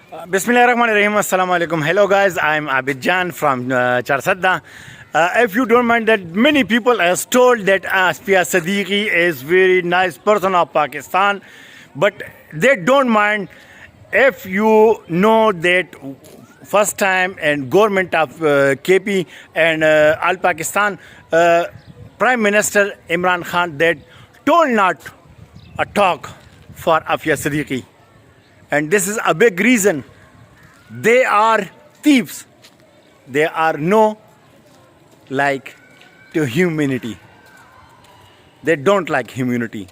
Bismillahirrahmanirrahim. Assalamu alaikum. Hello guys, I'm Abid Jan from Charsadda. If you don't mind, that many people has told that Asfiya Siddiqui is very nice person of Pakistan, but they don't mind if you know that first time and government of KP and Al Pakistan Prime Minister Imran Khan that told not a talk for Asfiya Siddiqui. And this is a big reason. They are thieves. They are no like to humanity. They don't like humanity.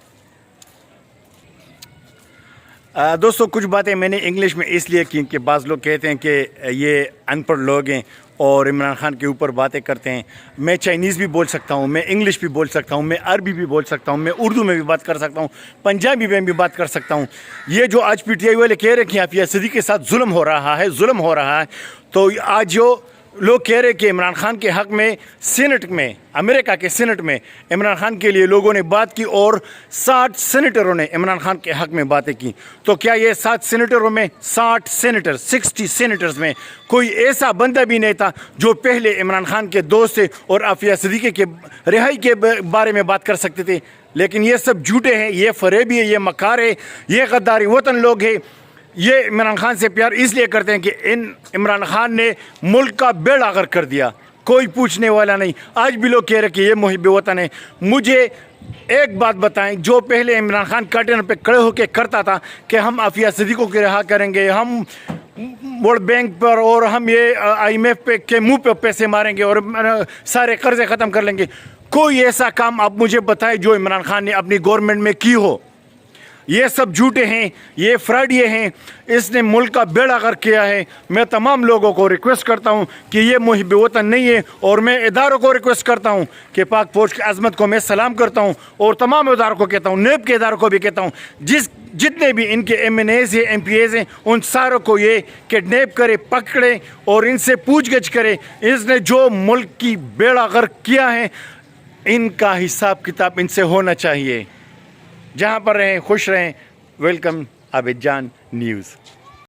دوستو کچھ باتیں میں نے English میں اس لیے کی کہ بعض لوگ کہتے ہیں کہ یہ ان پڑھ لوگ ہیں اور عمران خان کے اوپر باتیں کرتے ہیں. میں چائنیز بھی بول سکتا ہوں, میں انگلش بھی بول سکتا ہوں, میں عربی بھی بول سکتا ہوں, میں اردو میں بھی بات کر سکتا ہوں, پنجابی میں بھی بات کر سکتا ہوں. یہ جو آج پی ٹی آئی والے کہہ رہے کہ عافیہ صدیقی کے ساتھ ظلم ہو رہا ہے, تو آج جو لوگ کہہ رہے کہ عمران خان کے حق میں سینٹ میں, امریکہ کے سینٹ میں عمران خان کے لیے لوگوں نے بات کی اور 60 سینیٹروں نے عمران خان کے حق میں باتیں کی, تو کیا یہ 60 سینیٹروں میں 60 سینیٹرز میں کوئی ایسا بندہ بھی نہیں تھا جو پہلے عمران خان کے دوست تھے اور عافیہ صدیقی کے رہائی کے بارے میں بات کر سکتے تھے؟ لیکن یہ سب جھوٹے ہیں, یہ فریبی ہے, یہ مکار ہے, یہ غداری وطن لوگ ہیں. یہ عمران خان سے پیار اس لیے کرتے ہیں کہ عمران خان نے ملک کا بیڑا غرق کر دیا, کوئی پوچھنے والا نہیں. آج بھی لوگ کہہ رہے کہ یہ محب وطن ہے. مجھے ایک بات بتائیں, جو پہلے عمران خان کارٹن پہ کھڑے ہو کے کرتا تھا کہ ہم عافیہ صدیقی کو رہا کریں گے, ہم ورلڈ بینک پر اور ہم یہ IMF پہ کے منہ پہ پیسے ماریں گے اور سارے قرضے ختم کر لیں گے, کوئی ایسا کام آپ مجھے بتائیں جو عمران خان نے اپنی گورنمنٹ میں کی ہو؟ یہ سب جھوٹے ہیں, یہ فراڈیے ہیں, اس نے ملک کا بیڑا غرق کیا ہے. میں تمام لوگوں کو ریکویسٹ کرتا ہوں کہ یہ محب وطن نہیں ہے, اور میں اداروں کو ریکویسٹ کرتا ہوں کہ پاک فوج کی عظمت کو میں سلام کرتا ہوں, اور تمام اداروں کو کہتا ہوں, نیب کے اداروں کو بھی کہتا ہوں, جتنے بھی ان کے MNAs ہیں, MPAs ہیں, ان ساروں کو یہ کڈنیپ کرے, پکڑے اور ان سے پوچھ گچھ کرے. اس نے جو ملک کی بیڑا غرق کیا ہے, ان کا حساب کتاب ان سے ہونا چاہیے. جہاں پر رہیں خوش رہیں. ویلکم عابد جان نیوز.